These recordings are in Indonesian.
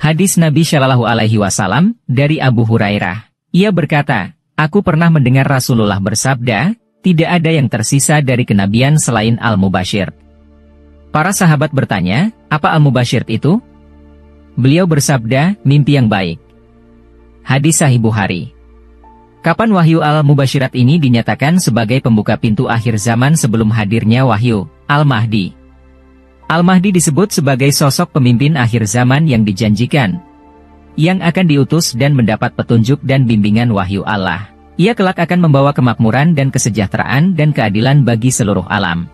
Hadis Nabi Shallallahu Alaihi Wasallam dari Abu Hurairah. Ia berkata, aku pernah mendengar Rasulullah bersabda, tidak ada yang tersisa dari kenabian selain Al-Mubashir. Para sahabat bertanya, apa Al-Mubashir itu? Beliau bersabda, mimpi yang baik. Hadis Sahih Bukhari. Kapan wahyu Al-Mubashirat ini dinyatakan sebagai pembuka pintu akhir zaman sebelum hadirnya wahyu Al-Mahdi? Al-Mahdi disebut sebagai sosok pemimpin akhir zaman yang dijanjikan, yang akan diutus dan mendapat petunjuk dan bimbingan wahyu Allah. Ia kelak akan membawa kemakmuran dan kesejahteraan dan keadilan bagi seluruh alam.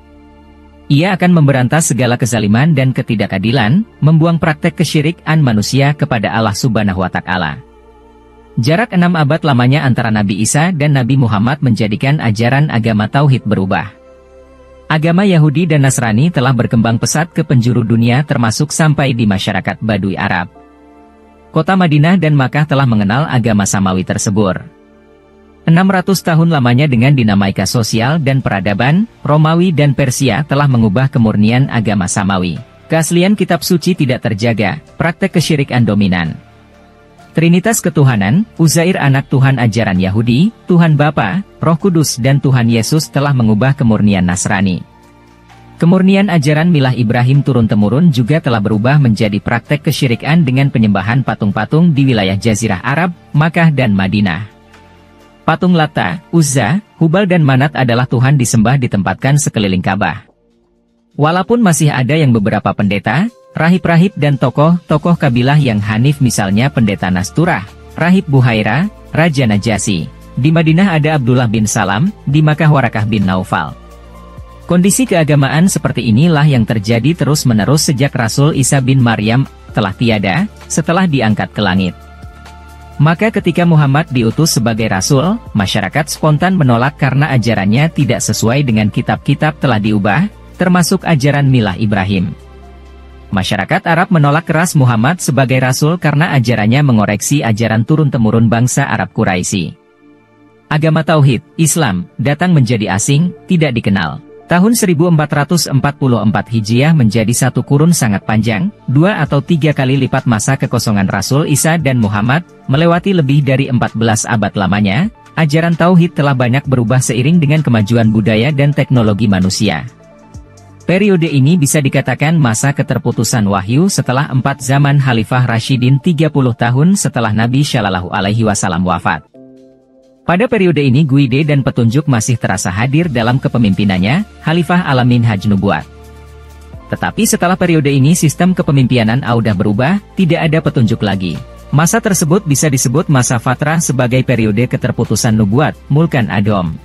Ia akan memberantas segala kezaliman dan ketidakadilan, membuang praktek kesyirikan manusia kepada Allah Subhanahu wa Ta'ala. Jarak 6 abad lamanya antara Nabi Isa dan Nabi Muhammad menjadikan ajaran agama Tauhid berubah. Agama Yahudi dan Nasrani telah berkembang pesat ke penjuru dunia termasuk sampai di masyarakat Baduy Arab. Kota Madinah dan Makkah telah mengenal agama Samawi tersebut. 600 tahun lamanya dengan dinamika sosial dan peradaban, Romawi dan Persia telah mengubah kemurnian agama Samawi. Keaslian kitab suci tidak terjaga, praktek kesyirikan dominan. Trinitas ketuhanan, Uzair anak Tuhan ajaran Yahudi, Tuhan Bapa, Roh Kudus dan Tuhan Yesus telah mengubah kemurnian Nasrani. Kemurnian ajaran milah Ibrahim turun-temurun juga telah berubah menjadi praktek kesyirikan dengan penyembahan patung-patung di wilayah Jazirah Arab, Makkah dan Madinah. Patung Lata, Uzza, Hubal dan Manat adalah Tuhan disembah ditempatkan sekeliling Ka'bah. Walaupun masih ada yang beberapa pendeta, rahib-rahib dan tokoh-tokoh kabilah yang hanif misalnya pendeta Nasturah, Rahib Buhaira, Raja Najasyi. Di Madinah ada Abdullah bin Salam, di Makkah Warakah bin Naufal. Kondisi keagamaan seperti inilah yang terjadi terus-menerus sejak Rasul Isa bin Maryam telah tiada, setelah diangkat ke langit. Maka ketika Muhammad diutus sebagai Rasul, masyarakat spontan menolak karena ajarannya tidak sesuai dengan kitab-kitab telah diubah, termasuk ajaran milah Ibrahim. Masyarakat Arab menolak keras Muhammad sebagai Rasul karena ajarannya mengoreksi ajaran turun-temurun bangsa Arab Quraisy. Agama Tauhid, Islam, datang menjadi asing, tidak dikenal. Tahun 1444 Hijriah menjadi satu kurun sangat panjang, 2 atau 3 kali lipat masa kekosongan Rasul Isa dan Muhammad, melewati lebih dari 14 abad lamanya. Ajaran Tauhid telah banyak berubah seiring dengan kemajuan budaya dan teknologi manusia. Periode ini bisa dikatakan masa keterputusan wahyu setelah 4 zaman Khalifah Rashidin 30 tahun setelah Nabi Shallallahu Alaihi Wasallam wafat. Pada periode ini guide dan petunjuk masih terasa hadir dalam kepemimpinannya, Khalifah Alamin Haj Nubuat. Tetapi setelah periode ini sistem kepemimpinan sudah berubah, tidak ada petunjuk lagi. Masa tersebut bisa disebut masa fatrah sebagai periode keterputusan nubuat, Mulkan Adom.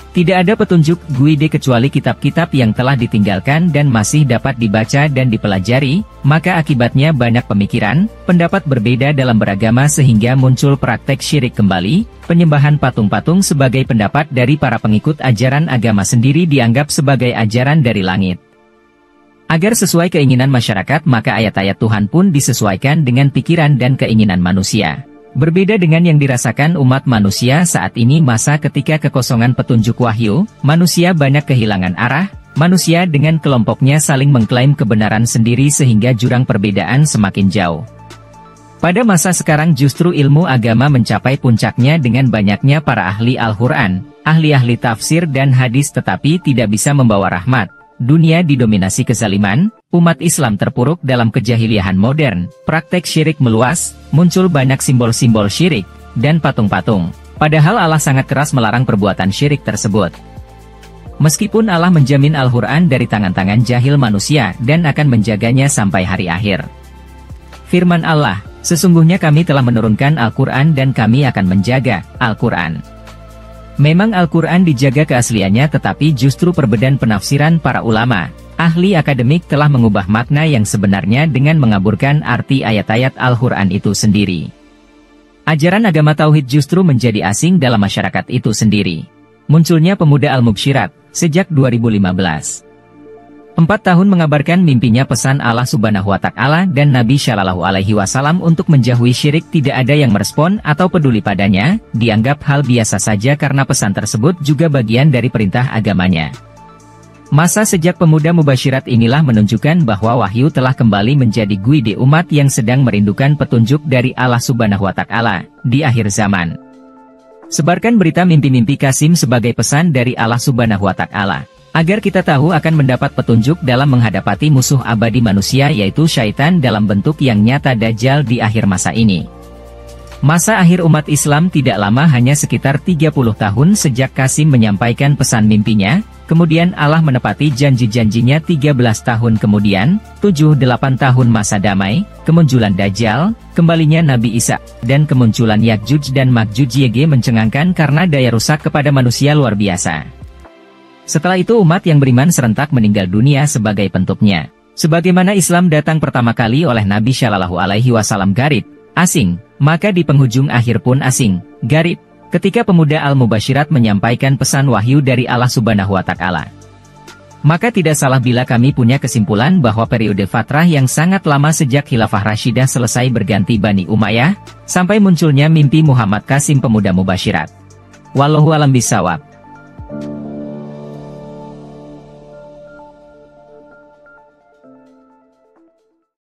Tidak ada petunjuk guide kecuali kitab-kitab yang telah ditinggalkan dan masih dapat dibaca dan dipelajari, maka akibatnya banyak pemikiran, pendapat berbeda dalam beragama sehingga muncul praktek syirik kembali, penyembahan patung-patung sebagai pendapat dari para pengikut ajaran agama sendiri dianggap sebagai ajaran dari langit. Agar sesuai keinginan masyarakat maka ayat-ayat Tuhan pun disesuaikan dengan pikiran dan keinginan manusia. Berbeda dengan yang dirasakan umat manusia saat ini masa ketika kekosongan petunjuk wahyu, manusia banyak kehilangan arah, manusia dengan kelompoknya saling mengklaim kebenaran sendiri sehingga jurang perbedaan semakin jauh. Pada masa sekarang justru ilmu agama mencapai puncaknya dengan banyaknya para ahli Al-Quran, ahli-ahli tafsir dan hadis tetapi tidak bisa membawa rahmat. Dunia didominasi kezaliman, umat Islam terpuruk dalam kejahiliahan modern, praktek syirik meluas, muncul banyak simbol-simbol syirik, dan patung-patung. Padahal Allah sangat keras melarang perbuatan syirik tersebut. Meskipun Allah menjamin Al-Quran dari tangan-tangan jahil manusia dan akan menjaganya sampai hari akhir. Firman Allah, sesungguhnya kami telah menurunkan Al-Quran dan kami akan menjaga Al-Quran. Memang Al-Quran dijaga keasliannya tetapi justru perbedaan penafsiran para ulama, ahli akademik telah mengubah makna yang sebenarnya dengan mengaburkan arti ayat-ayat Al-Quran itu sendiri. Ajaran agama Tauhid justru menjadi asing dalam masyarakat itu sendiri. Munculnya pemuda Al-Mubsyirat, sejak 2015. 4 tahun mengabarkan mimpinya pesan Allah Subhanahu wa Ta'ala dan Nabi Shallallahu Alaihi Wasallam untuk menjauhi syirik tidak ada yang merespon atau peduli padanya, dianggap hal biasa saja karena pesan tersebut juga bagian dari perintah agamanya. Masa sejak pemuda mubasyirat inilah menunjukkan bahwa wahyu telah kembali menjadi guide umat yang sedang merindukan petunjuk dari Allah Subhanahu wa Ta'ala di akhir zaman. Sebarkan berita mimpi-mimpi Qasim sebagai pesan dari Allah Subhanahu wa Ta'ala, agar kita tahu akan mendapat petunjuk dalam menghadapi musuh abadi manusia yaitu syaitan dalam bentuk yang nyata Dajjal di akhir masa ini. Masa akhir umat Islam tidak lama, hanya sekitar 30 tahun sejak Qasim menyampaikan pesan mimpinya, kemudian Allah menepati janji-janjinya 13 tahun kemudian, 7-8 tahun masa damai, kemunculan Dajjal, kembalinya Nabi Isa, dan kemunculan Ya'juj dan Ma'juj YG mencengangkan karena daya rusak kepada manusia luar biasa. Setelah itu umat yang beriman serentak meninggal dunia sebagai penutupnya. Sebagaimana Islam datang pertama kali oleh Nabi Shallallahu Alaihi Wasallam garib, asing, maka di penghujung akhir pun asing, garib, ketika pemuda Al-Mubasyirat menyampaikan pesan wahyu dari Allah Subhanahu wa Ta'ala. Maka tidak salah bila kami punya kesimpulan bahwa periode fatrah yang sangat lama sejak Khilafah Rashidah selesai berganti Bani Umayyah, sampai munculnya mimpi Muhammad Qasim pemuda Mubasyirat. Wallahu a'lam bishawab.